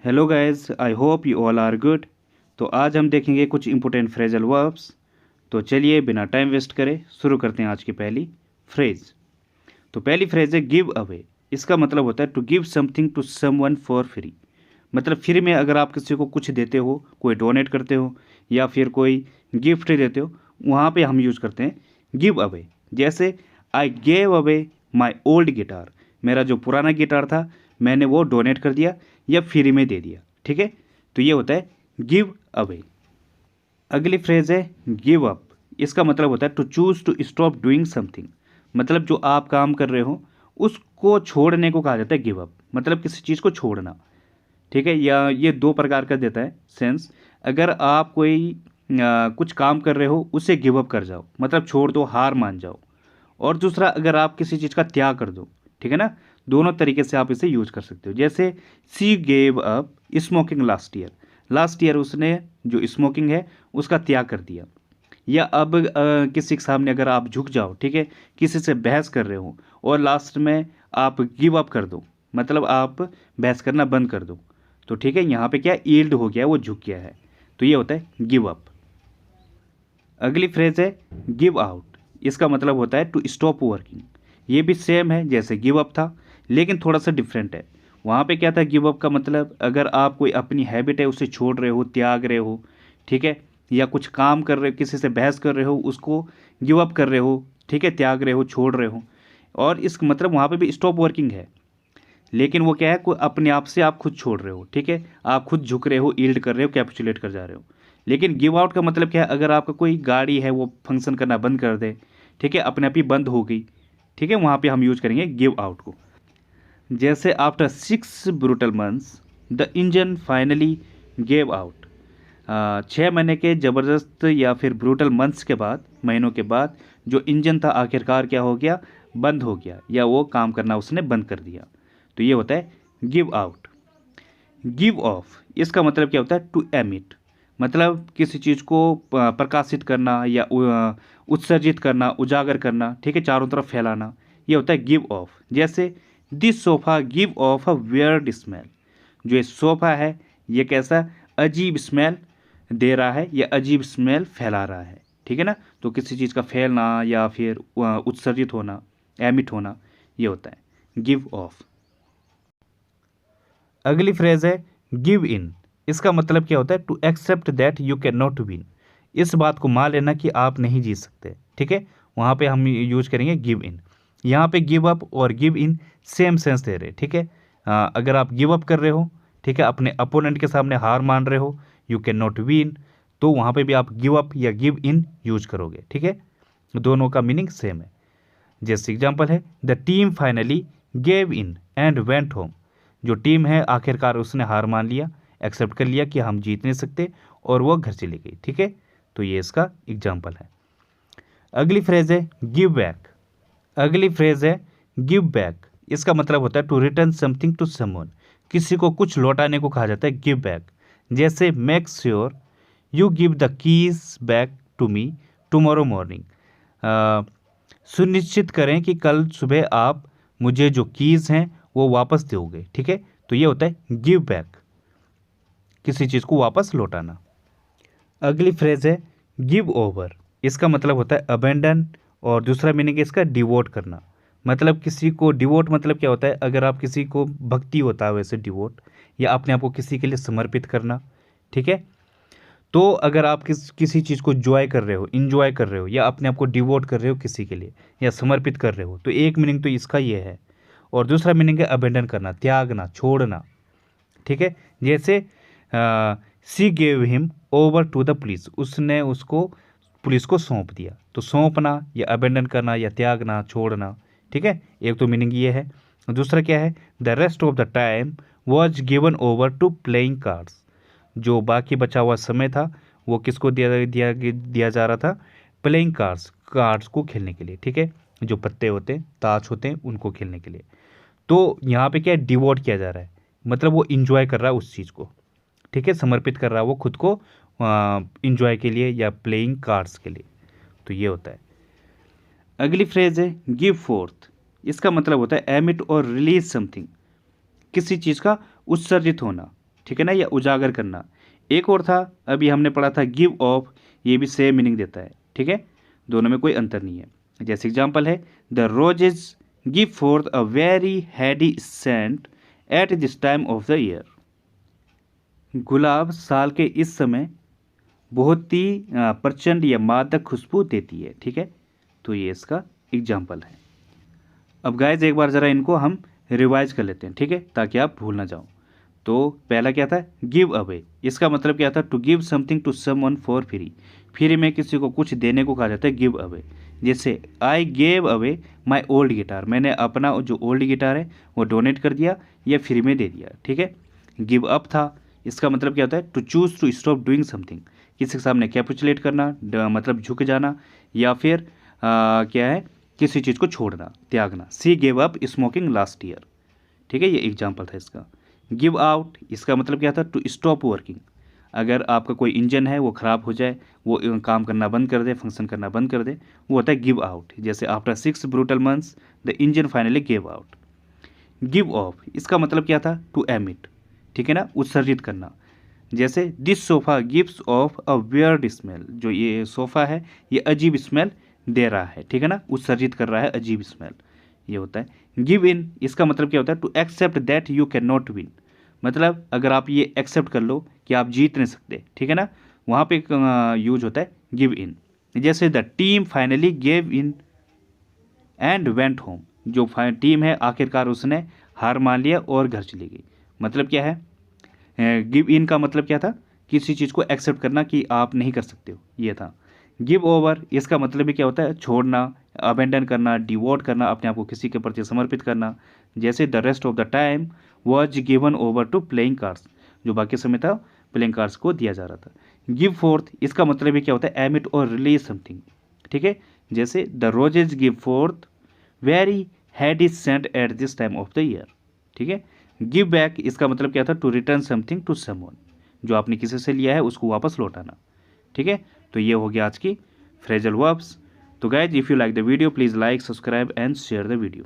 Hello guys, I hope you all are good. तो आज हम देखेंगे कुछ इंपॉर्टेंट फ्रेजल वर्ब्स। तो चलिए बिना टाइम वेस्ट करे शुरू करते हैं आज की पहली फ्रेज। तो पहली फ्रेज है गिव अवे। इसका मतलब होता है to give something to someone for free. मतलब फ्री में अगर आप किसी को कुछ देते हो, कोई डोनेट करते हो या फिर कोई गिफ्ट देते हो, वहाँ पे हम यूज़ करते हैं गिव अवे। जैसे I gave away my old guitar. मेरा जो पुराना गिटार था मैंने वो डोनेट कर दिया या फ्री में दे दिया। ठीक है, तो ये होता है गिव अवे। अगली फ्रेज है गिव अप। इसका मतलब होता है to choose to stop doing something. मतलब जो आप काम कर रहे हो उसको छोड़ने को कहा जाता है गिव अप। मतलब किसी चीज़ को छोड़ना। ठीक है, या ये दो प्रकार का देता है सेंस। अगर आप कोई कुछ काम कर रहे हो उसे गिव अप कर जाओ, मतलब छोड़ दो, हार मान जाओ। और दूसरा, अगर आप किसी चीज़ का त्याग कर दो। ठीक है ना, दोनों तरीके से आप इसे यूज कर सकते हो। जैसे she gave up smoking last year. Last year उसने जो स्मोकिंग है उसका त्याग कर दिया। या अब किसी के सामने अगर आप झुक जाओ, ठीक है, किसी से बहस कर रहे हो और लास्ट में आप गिव अप कर दो, मतलब आप बहस करना बंद कर दो, तो ठीक है, यहाँ पे क्या ईल्ड हो गया, वो झुक गया है। तो ये होता है गिव अप। अगली फ्रेज है गिव आउट। इसका मतलब होता है टू स्टॉप वर्किंग। ये भी सेम है जैसे गिव अप था, लेकिन थोड़ा सा डिफरेंट है। वहाँ पे क्या था, गिव अप का मतलब अगर आप कोई अपनी हैबिट है उसे छोड़ रहे हो, त्याग रहे हो, ठीक है, या कुछ काम कर रहे हो, किसी से बहस कर रहे हो, उसको गिव अप कर रहे हो, ठीक है, त्याग रहे हो, छोड़ रहे हो। और इस मतलब वहाँ पे भी स्टॉप वर्किंग है, लेकिन वो क्या है, कोई अपने आप से आप खुद छोड़ रहे हो। ठीक है, आप खुद झुक रहे हो, ईल्ड कर रहे हो, कैपिचुलेट कर जा रहे हो। लेकिन गिव आउट का मतलब क्या है, अगर आपका कोई गाड़ी है वो फंक्शन करना बंद कर दे, ठीक है, अपने आप ही बंद हो गई, ठीक है, वहाँ पे हम यूज करेंगे गिव आउट को। जैसे after 6 brutal months the engine finally gave out. 6 महीने के ज़बरदस्त या फिर ब्रूटल मंथ्स के बाद, महीनों के बाद, जो इंजन था आखिरकार क्या हो गया, बंद हो गया, या वो काम करना उसने बंद कर दिया। तो ये होता है गिव आउट। गिव ऑफ, इसका मतलब क्या होता है टू एमिट। मतलब किसी चीज़ को प्रकाशित करना या उत्सर्जित करना, उजागर करना, ठीक है, चारों तरफ फैलाना, ये होता है गिव ऑफ। जैसे this sofa give of a weird smell. जो ये सोफ़ा है ये कैसा अजीब स्मेल दे रहा है या अजीब स्मेल फैला रहा है। ठीक है ना, तो किसी चीज़ का फैलना या फिर उत्सर्जित होना, एमिट होना, ये होता है गिव ऑफ। अगली फ्रेज है गिव इन। इसका मतलब क्या होता है to accept that you can not win. इस बात को मान लेना कि आप नहीं जीत सकते। ठीक है, वहाँ पे हम यूज करेंगे गिव इन। यहाँ पे गिव अप और give in same sense they रहे। ठीक है, अगर आप गिव अप कर रहे हो, ठीक है, अपने अपोनेंट के सामने हार मान रहे हो, यू कैन नॉट विन, तो वहाँ पे भी आप गिव अप या गिव इन यूज करोगे। ठीक है, दोनों का मीनिंग सेम है। जैसे एग्जाम्पल है the team finally gave in and went home. जो टीम है आखिरकार उसने हार मान लिया, एक्सेप्ट कर लिया कि हम जीत नहीं सकते, और वो घर चली गई। ठीक है, तो ये इसका एग्जाम्पल है। अगली फ्रेज है गिव बैक। अगली फ्रेज है गिव बैक। इसका मतलब होता है to return something to someone. किसी को कुछ लौटाने को कहा जाता है गिव बैक। जैसे make sure you give the keys back to me tomorrow morning. सुनिश्चित करें कि कल सुबह आप मुझे जो कीज़ हैं वो वापस दोगे। ठीक है, तो ये होता है गिव बैक, किसी चीज़ को वापस लौटाना। अगली फ्रेज है गिव ओवर। इसका मतलब होता है अबेंडन, और दूसरा मीनिंग है इसका डिवोट करना। मतलब किसी को डिवोट मतलब क्या होता है, अगर आप किसी को भक्ति होता है वैसे डिवोट, या अपने आप को किसी के लिए समर्पित करना। ठीक है, तो अगर आप किसी चीज़ को जॉय कर रहे हो, इंजॉय कर रहे हो, या अपने आप को डिवोट कर रहे हो किसी के लिए, या समर्पित कर रहे हो, तो एक मीनिंग तो इसका ये है। और दूसरा मीनिंग है अबेंडन करना, त्यागना, छोड़ना। ठीक है, जैसे she gave him over to the police. उसने उसको पुलिस को सौंप दिया। तो सौंपना या अबेंडन करना या त्यागना, छोड़ना। ठीक है, एक तो मीनिंग ये है। दूसरा क्या है, the rest of the time was given over to playing cards. जो बाकी बचा हुआ समय था वो किसको दिया जा रहा था, प्लेइंग कार्ड्स, कार्ड्स को खेलने के लिए। ठीक है, जो पत्ते होते हैं, ताश होते हैं, उनको खेलने के लिए। तो यहाँ पे क्या है, डिवोट किया जा रहा है, मतलब वो इंजॉय कर रहा है उस चीज़ को। ठीक है, समर्पित कर रहा है वो खुद को इंजॉय के लिए या प्लेइंग कार्ड्स के लिए। तो ये होता है। अगली फ्रेज है गिव फोर्थ। इसका मतलब होता है एमिट और रिलीज समथिंग। किसी चीज़ का उत्सर्जित होना। ठीक है ना, या उजागर करना। एक और था अभी हमने पढ़ा था गिव ऑफ, ये भी सेम मीनिंग देता है, ठीक है, दोनों में कोई अंतर नहीं है। जैसे एग्जाम्पल है the roses give forth a very heady scent at this time of the year. गुलाब साल के इस समय बहुत ही प्रचंड या मादक खुशबू देती है, ठीक है, तो ये इसका एग्जाम्पल है। अब गाइज एक बार ज़रा इनको हम रिवाइज कर लेते हैं, ठीक है, ताकि आप भूल ना जाओ। तो पहला क्या था, गिव अवे, इसका मतलब क्या था, to give something to someone for free. Free में किसी को कुछ देने को कहा जाता है गिव अवे। जैसे I gave away my old guitar, मैंने अपना जो ओल्ड गिटार है वो डोनेट कर दिया या फ्री में दे दिया, ठीक है। गिव अप था, इसका मतलब क्या होता है, to choose to stop doing something, किसी के सामने कैपुचुलेट करना, मतलब झुक जाना, या फिर क्या है, किसी चीज़ को छोड़ना, त्यागना। सी gave up smoking last year, ठीक है, ये एग्जाम्पल था इसका। गिव आउट, इसका मतलब क्या था, टू स्टॉप वर्किंग, अगर आपका कोई इंजन है वो ख़राब हो जाए, वो काम करना बंद कर दे, फंक्शन करना बंद कर दे, वो होता है गिव आउट। जैसे after 6 brutal months the engine finally give out. Give of, इसका मतलब क्या था, टू एमिट, ठीक है ना, उत्सर्जित करना। जैसे this sofa gives of a weird smell, जो ये सोफ़ा है ये अजीब स्मेल दे रहा है, ठीक है ना, उत्सर्जित कर रहा है अजीब स्मेल, ये होता है। गिव इन, इसका मतलब क्या होता है, to accept that you can not win, मतलब अगर आप ये एक्सेप्ट कर लो कि आप जीत नहीं सकते, ठीक है ना, वहाँ पे यूज होता है गिव इन। जैसे the team finally gave in and went home, जो टीम है आखिरकार उसने हार मान लिया और घर चली गई। मतलब क्या है, गिव इन का मतलब क्या था, किसी चीज़ को एक्सेप्ट करना कि आप नहीं कर सकते हो, ये था। गिव ओवर, इसका मतलब भी क्या होता है, छोड़ना, अबेंडन करना, डिवोट करना, अपने आप को किसी के प्रति समर्पित करना। जैसे the rest of the time was given over to playing cards, जो बाकी समय था प्लेइंग कार्ड्स को दिया जा रहा था। गिव फोर्थ, इसका मतलब भी क्या होता है, एमिट और रिलीज समथिंग, ठीक है। जैसे the roses give forth very heady scent at this time of the year, ठीक है। गिव बैक, इसका मतलब क्या था, to return something to someone, जो आपने किसी से लिया है उसको वापस लौटाना, ठीक है। तो ये हो गया आज की फ्रेजल वर्ब्स। तो guys if you like the video please like, subscribe and share the video.